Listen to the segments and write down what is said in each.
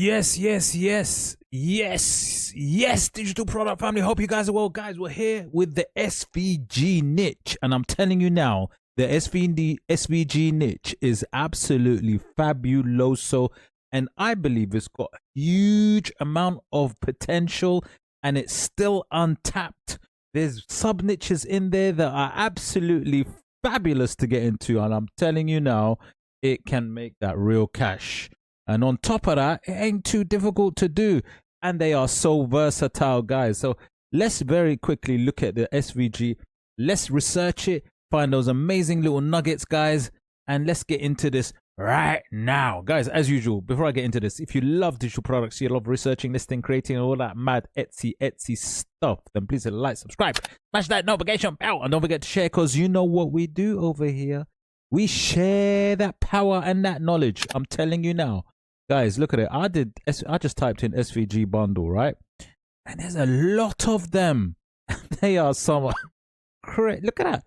Yes, digital product family. Hope you guys are well. Guys, we're here with the SVG niche, and I'm telling you now, the SVG niche is absolutely fabuloso, and I believe it's got a huge amount of potential, and it's still untapped. There's sub niches in there that are absolutely fabulous to get into, and I'm telling you now, it can make that real cash. And on top of that, it ain't too difficult to do. And they are so versatile, guys. So let's very quickly look at the SVG. Let's research it, find those amazing little nuggets, guys. And let's get into this right now. Guys, as usual, before I get into this, if you love digital products, you love researching, listing, creating, all that mad Etsy stuff, then please hit like, subscribe, smash that notification bell, and don't forget to share, because you know what we do over here. We share that power and that knowledge. I'm telling you now. Guys, look at it. I just typed in SVG bundle, right? And there's a lot of them. They are some crazy. Look at that.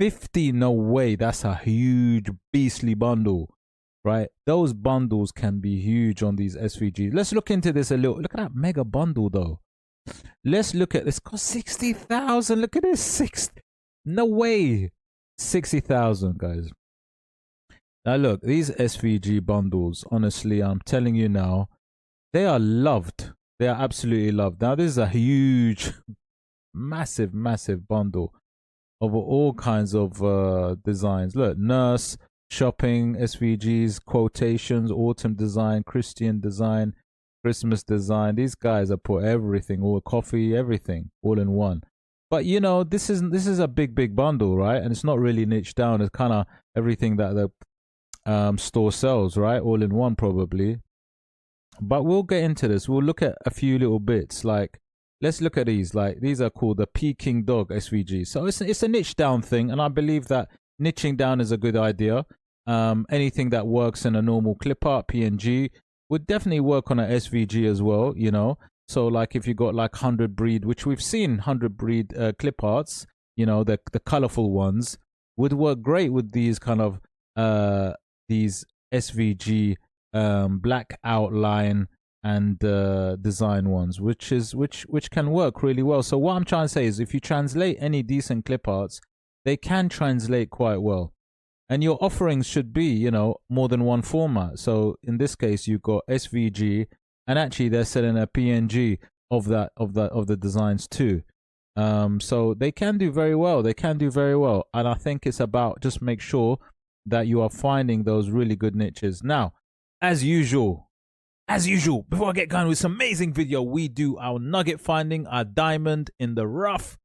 50, no way. That's a huge beastly bundle, right? Those bundles can be huge on these SVGs. Let's look into this a little. Look at that mega bundle, though. Let's look at this. Cost 60,000. Look at this. No way. 60,000, guys. Now look, these SVG bundles, honestly, I'm telling you now, they are loved. They are absolutely loved. Now this is a huge, massive bundle of all kinds of designs. Look, nurse, shopping, SVGs, quotations, autumn design, Christian design, Christmas design. These guys have put everything, all coffee, everything, all in one. But you know, this is a big bundle, right? And it's not really niched down. It's kind of everything that the store sells, right? All in one, probably. But we'll get into this. We'll look at a few little bits. Like, let's look at these. Like, these are called the Peking Dog SVG. So it's a niche down thing, and I believe that niching down is a good idea. Anything that works in a normal clip art PNG would definitely work on a SVG as well, you know. So like if you got like 100 breed, which we've seen 100 breed clip arts, you know, the colorful ones would work great with these kind of these SVG black outline and design ones, which can work really well. So what I'm trying to say is, if you translate any decent clip arts, they can translate quite well, and your offerings should be, you know, more than one format. So in this case, you've got SVG, and actually they're selling a PNG of the designs too. So they can do very well. And I think it's about just make sure that you are finding those really good niches. Now, as usual, before I get going with some amazing video, we do our nugget finding, our diamond in the rough,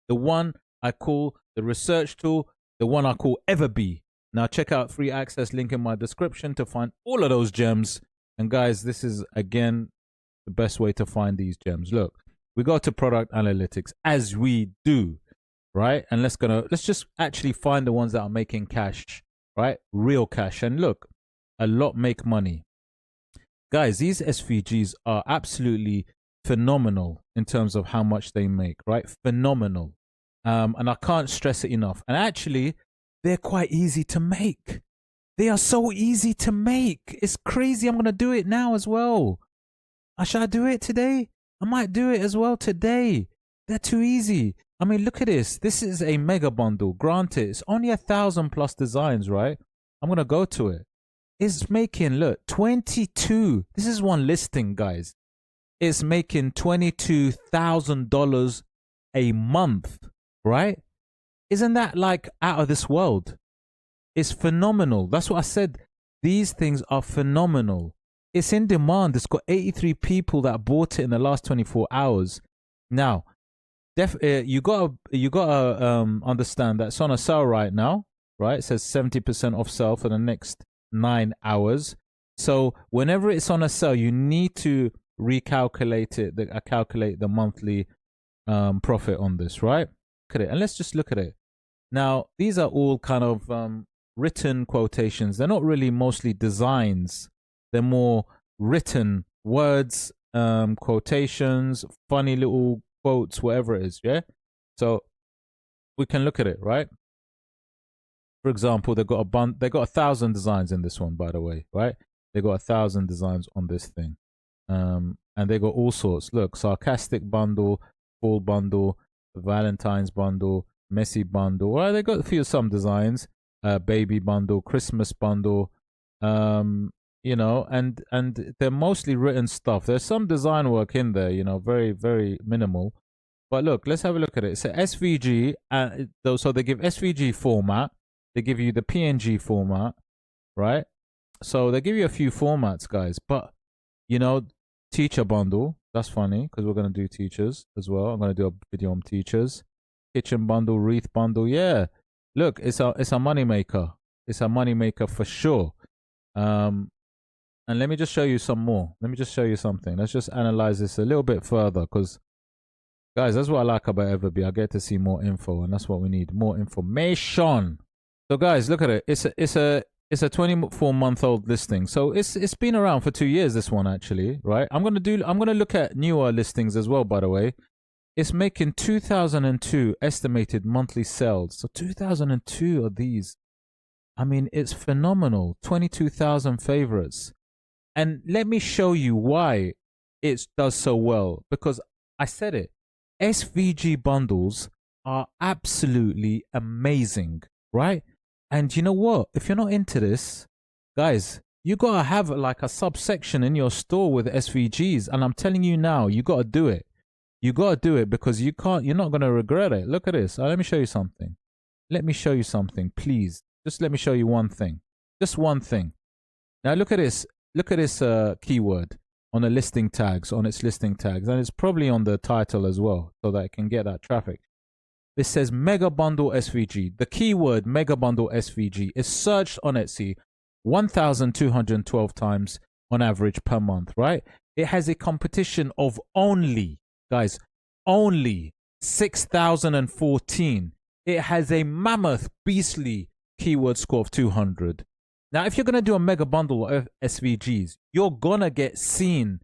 the one I call the research tool, the one I call EVERBEE. Now check out free access link in my description to find all of those gems. And guys, this is again the best way to find these gems. Look, we go to product analytics, as we do, right? And let's just actually find the ones that are making cash, right? Real cash. And look, a lot make money. Guys, these SVGs are absolutely phenomenal in terms of how much they make, right? Phenomenal. And I can't stress it enough. And actually, they're quite easy to make. They are so easy to make. It's crazy. I'm going to do it now as well. Shall I do it today? I might do it as well today. They're too easy. I mean, look at this. This is a mega bundle. Granted, it's only 1,000+ designs, right? I'm going to go to it. It's making, look, 22. This is one listing, guys. It's making $22,000 a month, right? Isn't that like out of this world? It's phenomenal. That's what I said. These things are phenomenal. It's in demand. It's got 83 people that bought it in the last 24 hours. Now, you gotta understand that it's on a sale right now, right? It says 70% off sale for the next 9 hours. So whenever it's on a sale, you need to recalculate it, calculate the monthly profit on this, right? Look at it, and let's just look at it. Now, these are all kind of written quotations. They're not really mostly designs. They're more written words, quotations, funny little quotes, whatever it is, yeah? So we can look at it, right? For example, they got 1,000 designs in this one, by the way, right? They got 1,000 designs on this thing. And they got all sorts. Look, sarcastic bundle, fall bundle, Valentine's bundle, messy bundle. Well, they got a few some designs. Baby bundle, Christmas bundle. You know, and they're mostly written stuff. There's some design work in there, you know, very, very minimal. But look, let's have a look at it. It's a SVG, so they give SVG format. They give you the PNG format, right? So they give you a few formats, guys. But, you know, teacher bundle, that's funny because we're going to do teachers as well. I'm going to do a video on teachers. Kitchen bundle, wreath bundle, yeah. Look, it's a money maker. It's a money maker for sure. And let me just show you some more. Let me just show you something. Let's just analyze this a little bit further because, guys, that's what I like about EVERBEE. I get to see more info, and that's what we need, more information. So, guys, look at it. It's a 24-month-old listing. So it's been around for 2 years. This one actually, right? I'm gonna look at newer listings as well. By the way, it's making 2002 estimated monthly sales. So 2002 of these. I mean, it's phenomenal. 22,000 favorites. And let me show you why it does so well. Because I said it. SVG bundles are absolutely amazing, right? And you know what? If you're not into this, guys, you got to have like a subsection in your store with SVGs. And I'm telling you now, you got to do it. You got to do it because you're not going to regret it. Look at this. Let me show you something. Let me show you something, please. Just let me show you one thing. Just one thing. Now look at this. Look at this keyword on the listing tags, on its listing tags. And it's probably on the title as well so that it can get that traffic. It says Mega Bundle SVG. The keyword Mega Bundle SVG is searched on Etsy 1,212 times on average per month, right? It has a competition of only, guys, only 6,014. It has a mammoth, beastly keyword score of 200. Now, if you're going to do a mega bundle of SVGs, you're going to get seen.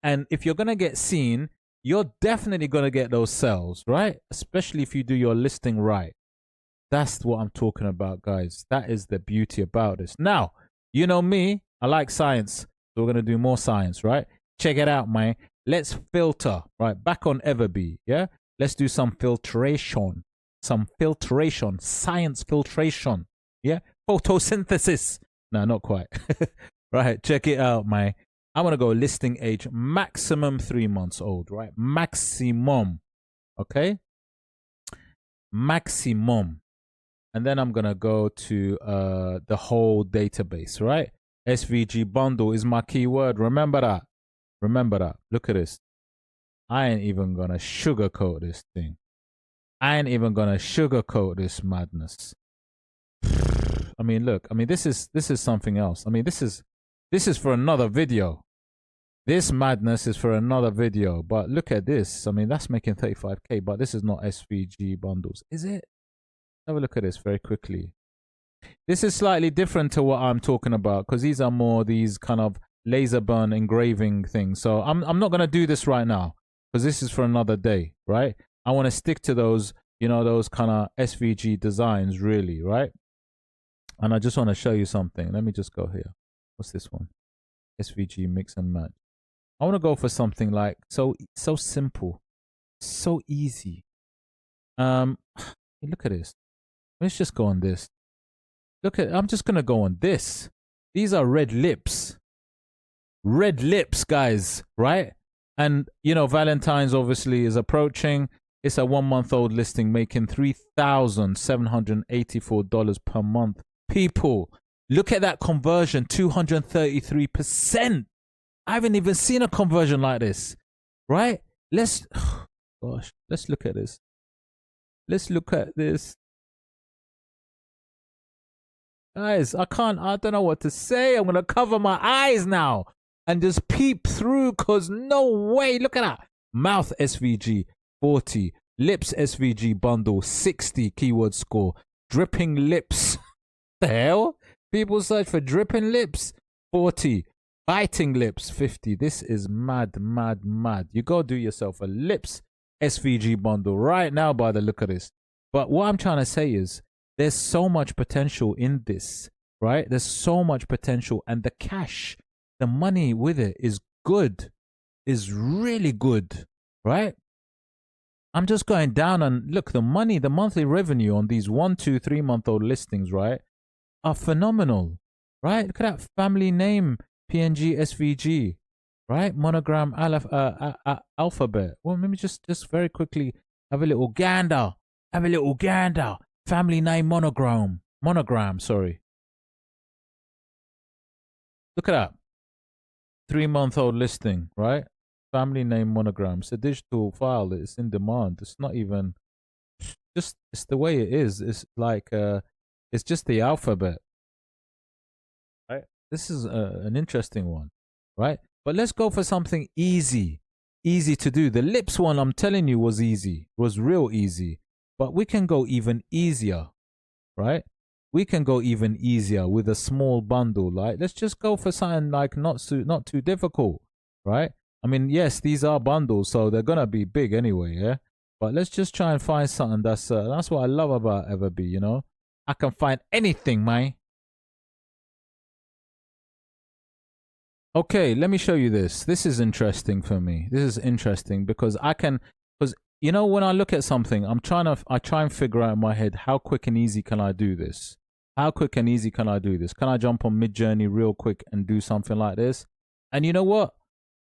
And if you're going to get seen, you're definitely going to get those sales, right? Especially if you do your listing right. That's what I'm talking about, guys. That is the beauty about this. Now, you know me, I like science. So we're going to do more science, right? Check it out, man. Let's filter, right? Back on EVERBEE, yeah? Let's do some filtration. Science filtration, yeah? Photosynthesis. No, not quite. Right, check it out, man. I'm going to go listing age maximum 3 months old, right? Maximum, okay? Maximum. And then I'm going to go to the whole database, right? SVG bundle is my keyword. Remember that. Remember that. Look at this. I ain't even going to sugarcoat this thing. I ain't even going to sugarcoat this madness. I mean, look. I mean, this is something else. I mean, this is for another video. This madness is for another video. But look at this. I mean, that's making 35K. But this is not SVG bundles, is it? Have a look at this very quickly. This is slightly different to what I'm talking about because these are more these kind of laser burn engraving things. So I'm not gonna do this right now because this is for another day, right? I want to stick to those, you know, those kind of SVG designs, really, right? And I just want to show you something. Let me just go here. What's this one? SVG mix and match. I want to go for something like so simple, so easy. Look at this. Let's just go on this. Look at. I'm just gonna go on this. These are red lips. Red lips, guys. Right? And you know, Valentine's obviously is approaching. It's a 1 month old listing, making $3,784 per month. People, look at that conversion, 233%. I haven't even seen a conversion like this, right? Let's look at this. Let's look at this. Guys, I don't know what to say. I'm going to cover my eyes now and just peep through because no way. Look at that. Mouth SVG, 40. Lips SVG bundle, 60 keyword score. Dripping lips. The hell? People search for dripping lips, 40. Biting lips, 50. This is mad, mad, mad. You go do yourself a lips SVG bundle right now by the look of this. But what I'm trying to say is there's so much potential in this, right? There's so much potential and the cash, the money with it is good. is really good, right? I'm just going down and look, the monthly revenue on these 1, 2, 3 month old listings, right, are phenomenal, right? Look at that family name, PNG SVG, right? Monogram alphabet. Well, let me just very quickly have a little gander. Have a little gander. Family name monogram. Sorry. Look at that. 3 month old listing, right? Family name monogram. It's a digital file. It's in demand. It's not even just. It's the way it is. It's like it's just the alphabet, right? This is an interesting one, right? But let's go for something easy to do. The lips one, I'm telling you, was easy, was real easy. But we can go even easier, right? We can go even easier with a small bundle. Like, let's just go for something like not too difficult, right? I mean, yes, these are bundles, so they're gonna be big anyway, yeah. But let's just try and find something that's what I love about EVERBEE, you know. I can find anything, man. Okay, let me show you this. This is interesting for me. This is interesting because you know, when I look at something, I try and figure out in my head, how quick and easy can I do this? How quick and easy can I do this? Can I jump on MIDJOURNEY real quick and do something like this? And you know what?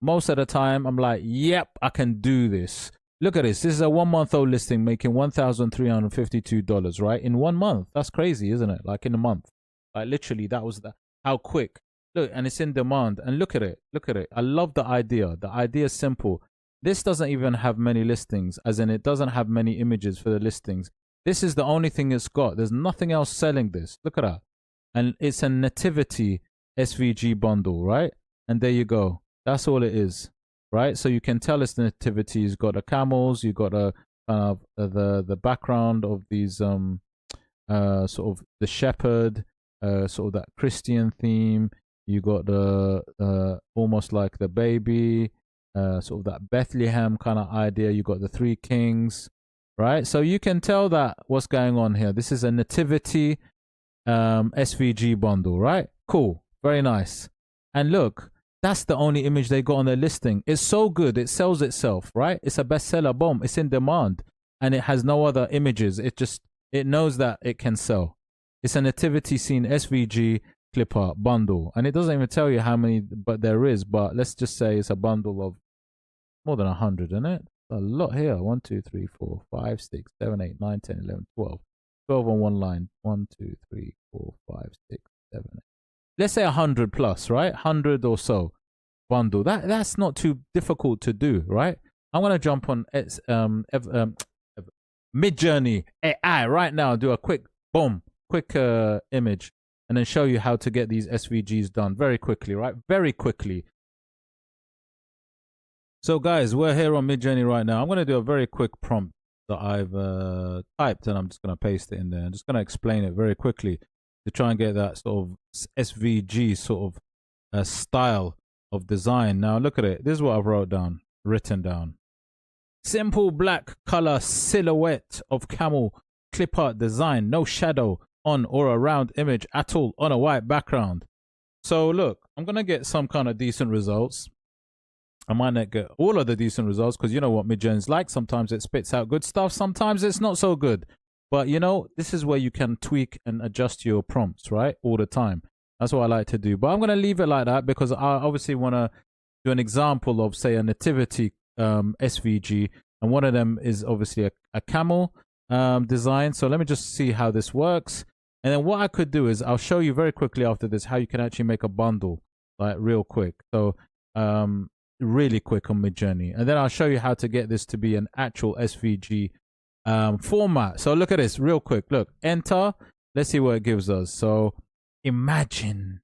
Most of the time, I'm like, yep, I can do this. Look at this. This is a 1 month old listing making $1,352, right? In 1 month. That's crazy, isn't it? Like in a month. Like literally, that was how quick. Look, and it's in demand. And look at it. Look at it. I love the idea. The idea is simple. This doesn't even have many listings, as in it doesn't have many images for the listings. This is the only thing it's got. There's nothing else selling this. Look at that. And it's a nativity SVG bundle, right? And there you go. That's all it is, right? So you can tell it's the nativity. You've got the camels. You've got a kind of the background of these sort of the shepherd, sort of that Christian theme. You got the almost like the baby, sort of that Bethlehem kind of idea. You got the 3 kings, right? So you can tell that what's going on here. This is a nativity SVG bundle, right? Cool, very nice. And look, that's the only image they got on their listing. It's so good, it sells itself, right? It's a bestseller, boom. It's in demand, and it has no other images. It knows that it can sell. It's a nativity scene SVG clip art bundle, and it doesn't even tell you how many, but there is. But let's just say it's a bundle of more than 100, isn't it? A lot here. 1, 2, 3, 4, 5, 6, 7, 8, 9, 10, 11, 12. 12 on one line. 1, 2, 3, 4, 5, 6, 7, 8. Let's say 100 plus, right? 100 or so bundle. That's not too difficult to do, right? I'm gonna jump on MIDJOURNEY AI right now. Do a quick image, and then show you how to get these SVGs done very quickly, right? Very quickly. So guys, we're here on MIDJOURNEY right now. I'm going to do a very quick prompt that I've typed, and I'm just going to paste it in there. I'm just going to explain it very quickly to try and get that sort of SVG sort of style of design. Now look at it. This is what I've written down. Simple black color silhouette of camel clip art design. No shadow on or around image at all on a white background. So look, I'm going to get some kind of decent results. I might not get all of the decent results because you know what MIDJOURNEY's like. Sometimes it spits out good stuff. Sometimes it's not so good. But you know, this is where you can tweak and adjust your prompts, right? All the time. That's what I like to do. But I'm going to leave it like that because I obviously want to do an example of, say, a nativity SVG. And one of them is obviously a camel design. So let me just see how this works. And then what I could do is I'll show you very quickly after this how you can actually make a bundle, like real quick. So really quick on MIDJOURNEY. And then I'll show you how to get this to be an actual SVG format. So look at this real quick. Look, enter. Let's see what it gives us. So imagine.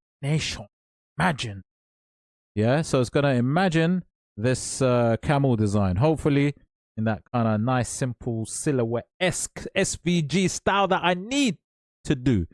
Yeah, so it's going to imagine this camel design. Hopefully in that kind of nice, simple, silhouette-esque SVG style that I need to do.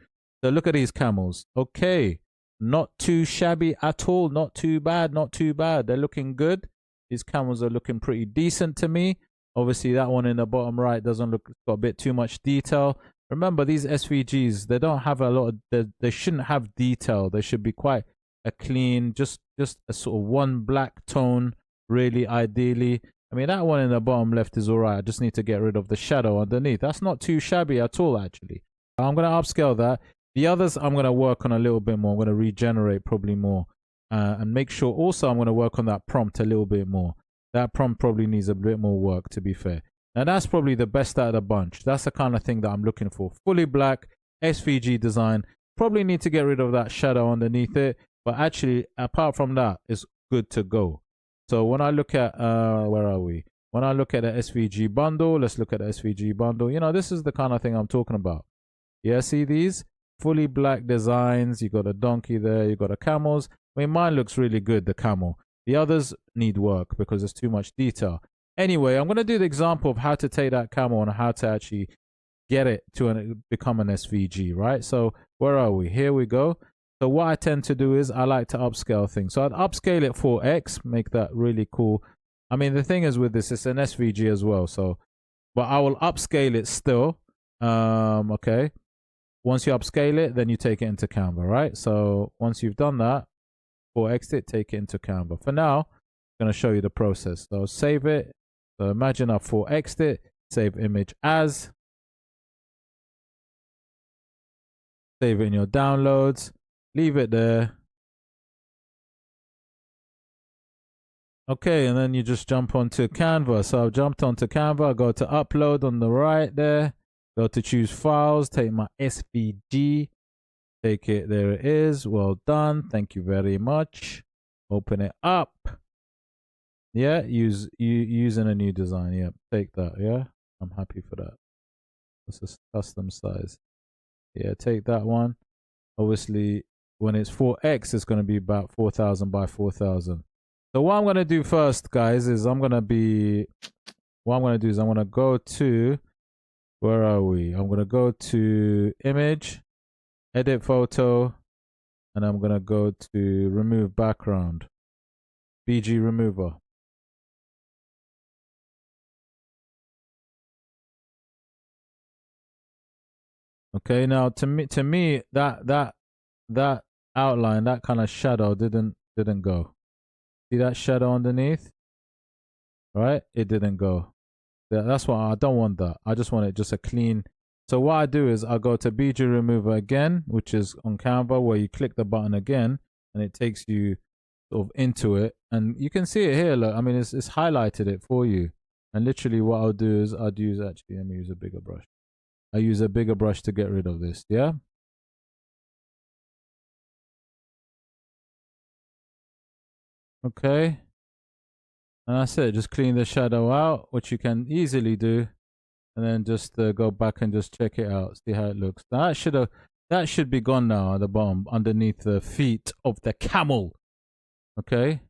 So look at these camels. Okay. Not too shabby at all. Not too bad. Not too bad. They're looking good. These camels are looking pretty decent to me. Obviously, that one in the bottom right doesn't look, got a bit too much detail. Remember, these SVGs, they don't have a lot of, they shouldn't have detail. They should be quite a clean, just a sort of one black tone really ideally. I mean, that one in the bottom left is all right. I just need to get rid of the shadow underneath. That's not too shabby at all, actually. I'm going to upscale that. The others, I'm going to work on a little bit more. I'm going to regenerate probably more. And make sure also I'm going to work on that prompt a little bit more. That prompt probably needs a bit more work, to be fair. Now, that's probably the best out of the bunch. That's the kind of thing that I'm looking for. Fully black, SVG design. Probably need to get rid of that shadow underneath it. But actually, apart from that, it's good to go. So when I look at, where are we? When I look at the SVG bundle, let's look at the SVG bundle. You know, this is the kind of thing I'm talking about. Yeah, see these? Fully black designs. You got a donkey there. You got a camels. I mean, mine looks really good, the camel. The others need work because there's too much detail. Anyway, I'm going to do the example of how to take that camel and how to actually get it to become an SVG, right? So where are we? Here we go. So what I tend to do is I like to upscale things. So I'd upscale it 4x, make that really cool. I mean, the thing is with this, it's an SVG as well. So, but I will upscale it still. Okay. Once you upscale it, then you take it into CANVA, right? So once you've done that, 4x it, take it into CANVA. For now, I'm going to show you the process. So save it. So imagine I've 4x'd it, save image as. Save it in your downloads. Leave it there. Okay, and then you just jump onto CANVA. So I've jumped onto CANVA. I go to upload on the right there. Go to choose files. Take my SVG. Take it. There it is. Well done. Thank you very much. Open it up. Yeah, using a new design. Yeah, take that. Yeah, I'm happy for that. This is custom size. Yeah, take that one. Obviously, when it's 4x, it's going to be about 4,000 by 4,000. So what I'm going to do first, guys, is I'm going to go to, where are we? I'm going to go to image, edit photo, and I'm going to go to remove background, BG remover. Okay, now to me that outline, that kind of shadow didn't go. See that shadow underneath? Right? It didn't go. That's why I don't want that. I just want it just a clean. So what I do is I go to BG remover again, which is on CANVA, where you click the button again and it takes you sort of into it. And you can see it here. Look, I mean, it's highlighted it for you. And literally what I'll do is let me use a bigger brush. I use a bigger brush to get rid of this, yeah? Okay. And that's it. Just clean the shadow out, which you can easily do. And then just go back and just check it out. See how it looks. Now that should be gone now at the bottom, underneath the feet of the camel. Okay.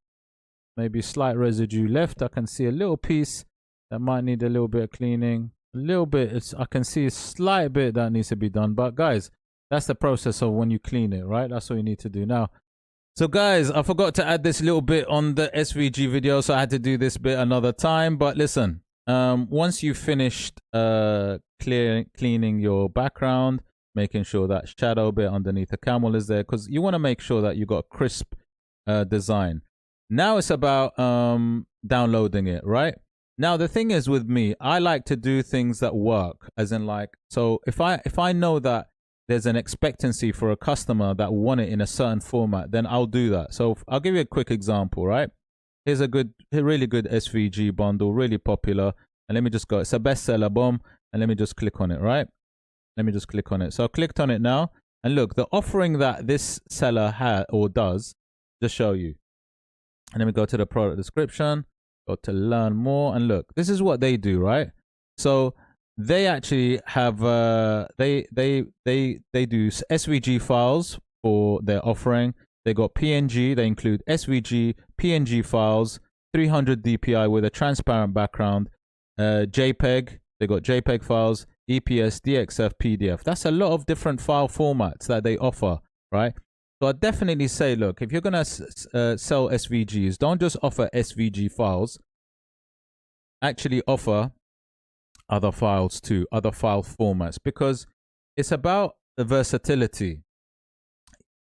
Maybe slight residue left. I can see a little piece that might need a little bit of cleaning. A little bit. I can see a slight bit that needs to be done. But guys, that's the process of when you clean it, right? That's what you need to do. Now, so guys, I forgot to add this little bit on the SVG video, so I had to do this bit another time. But listen, once you've finished cleaning your background, making sure that shadow bit underneath the camel is there, because you want to make sure that you got a crisp design. Now it's about downloading it, right? Now the thing is with me, I like to do things that work, as in like, so if I know that there's an expectancy for a customer that want it in a certain format, then I'll do that. So I'll give you a quick example, right? Here's a really good SVG bundle, really popular. And let me just go, it's a bestseller, boom. And let me just click on it, right? Let me just click on it. So I clicked on it now. And look, the offering that this seller had or does, just show you. And then we go to the product description, go to learn more. And look, this is what they do, right? So they actually have they do SVG files for their offering. They got PNG. They include SVG PNG files, 300 DPI with a transparent background, JPEG. They got JPEG files, EPS, DXF, PDF. That's a lot of different file formats that they offer, right? So I definitely say, look, if you're gonna sell SVGs, don't just offer SVG files. Actually offer other files too, other file formats, because it's about the versatility.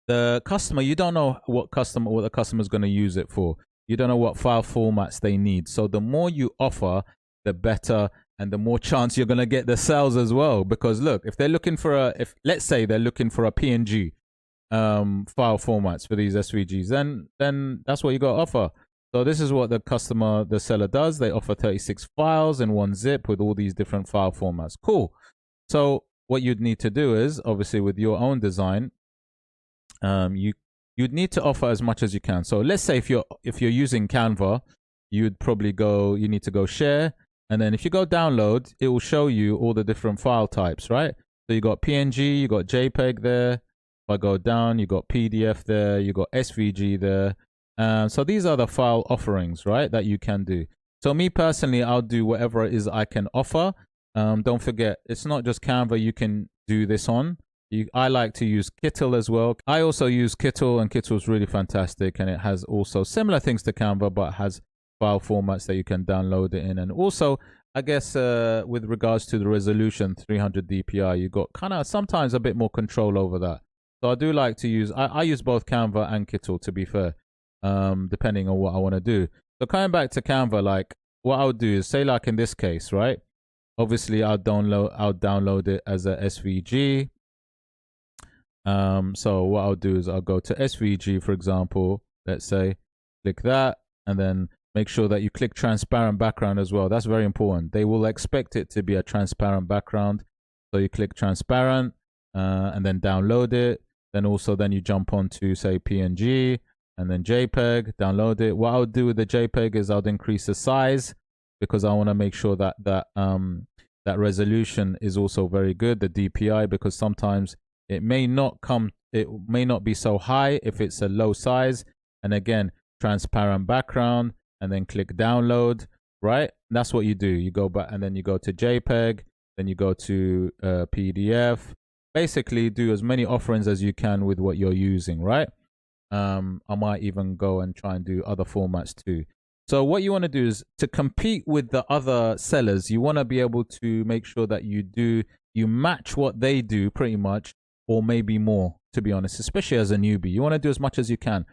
The customer, you don't know what the customer is going to use it for. You don't know what file formats they need. So the more you offer, the better, and the more chance you're going to get the sales as well. Because look, if they're looking for let's say they're looking for a PNG file formats for these SVGs, then that's what you got to offer. So this is what the seller does. They offer 36 files in one zip with all these different file formats. Cool. So what you'd need to do is, obviously with your own design, you'd need to offer as much as you can. So let's say if you're using Canva, you need to go share, and then if you go download, it will show you all the different file types, right? So you got PNG, you got JPEG there. If I go down, you got PDF there, you got SVG there. So these are the file offerings, right, that you can do. So me personally, I'll do whatever it is I can offer. Don't forget, it's not just Canva you can do this on. I like to use KITTL as well. I also use KITTL, and KITTL is really fantastic, and it has also similar things to Canva, but has file formats that you can download it in. And also, I guess with regards to the resolution, 300 dpi, you got kind of sometimes a bit more control over that. So I do like to use, I use both Canva and KITTL, to be fair, depending on what I want to do. So coming back to Canva, like what I'll do is, say like in this case, right? Obviously, I'll download it as a SVG. So what I'll do is I'll go to SVG, for example, let's say, click that, and then make sure that you click transparent background as well. That's very important. They will expect it to be a transparent background. So you click transparent, and then download it. Then you jump onto, say, PNG, and then JPEG, download it. What I'll do with the JPEG is I'll increase the size, because I want to make sure that that resolution is also very good, the DPI, because sometimes it may not be so high if it's a low size. And again, transparent background, and then click download, right? And that's what you do. You go back, and then you go to JPEG, then you go to PDF. Basically, do as many offerings as you can with what you're using, right? I might even go and try and do other formats too. So what you want to do is, to compete with the other sellers, you want to be able to make sure that you match what they do pretty much, or maybe more, to be honest, especially as a newbie. You want to do as much as you can.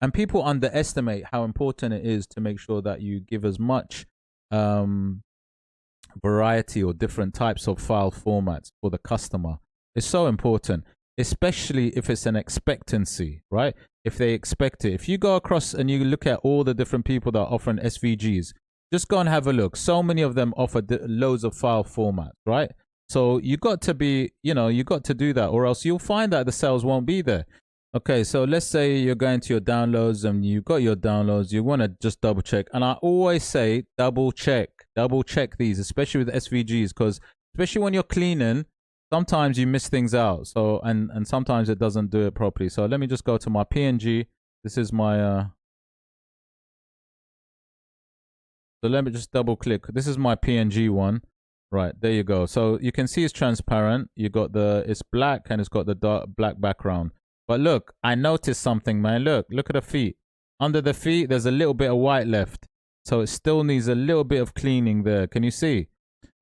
And people underestimate how important it is to make sure that you give as much variety or different types of file formats for the customer. It's so important, especially if it's an expectancy, right? If they expect it. If you go across and you look at all the different people that are offering SVGs, just go and have a look. So many of them offer loads of file formats, right? So you got to be, you got to do that, or else you'll find that the sales won't be there. Okay, so let's say you're going to your downloads and you've got your downloads. You want to just double check. And I always say double check these, especially with SVGs, because especially when you're cleaning, sometimes you miss things out. So, and sometimes it doesn't do it properly. So let me just go to my PNG. This is my, so let me just double click. This is my PNG one. Right, there you go. So you can see it's transparent. You got it's black, and it's got the dark black background. But look, I noticed something, man. Look at the feet. Under the feet, there's a little bit of white left. So it still needs a little bit of cleaning there. Can you see?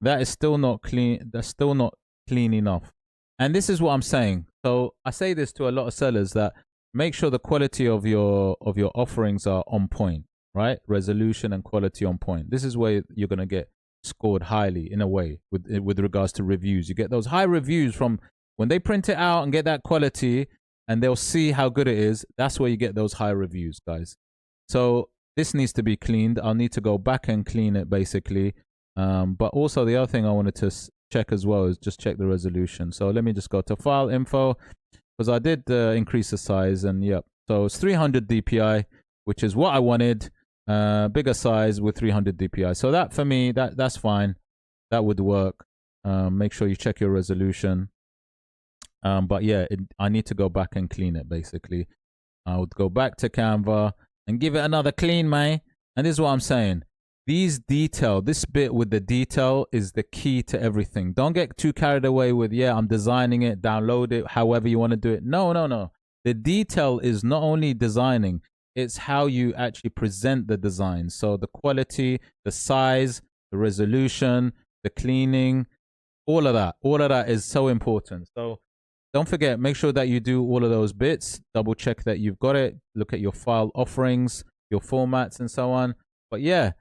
That is still not clean. That's still not clean enough. And this is what I'm saying. So I say this to a lot of sellers, that make sure the quality of your offerings are on point, right? Resolution and quality on point. This is where you're going to get scored highly, in a way, with regards to reviews. You get those high reviews from when they print it out and get that quality, and they'll see how good it is. That's where you get those high reviews, guys. So this needs to be cleaned. I'll need to go back and clean it, basically. But also the other thing I wanted to check as well is just check the resolution. So let me just go to file info, because I did increase the size, and yep. So it's 300 dpi, which is what I wanted. Bigger size with 300 dpi. So that, for me, that's fine. That would work. Make sure you check your resolution. But yeah, I need to go back and clean it, basically. I would go back to Canva and give it another clean, man. And this is what I'm saying. This bit with the detail is the key to everything. Don't get too carried away with, yeah, I'm designing it, download it, however you want to do it. No. The detail is not only designing, it's how you actually present the design. So the quality, the size, the resolution, the cleaning, all of that is so important. So don't forget, make sure that you do all of those bits. Double check that you've got it. Look at your file offerings. your formats and so on. But yeah,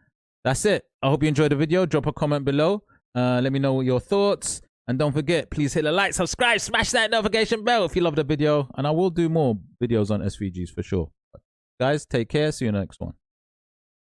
that's it. I hope you enjoyed the video. Drop a comment below. Let me know your thoughts. And don't forget, please hit the like, subscribe, smash that notification bell if you love the video. And I will do more videos on SVGs for sure. But guys, take care. See you in the next one.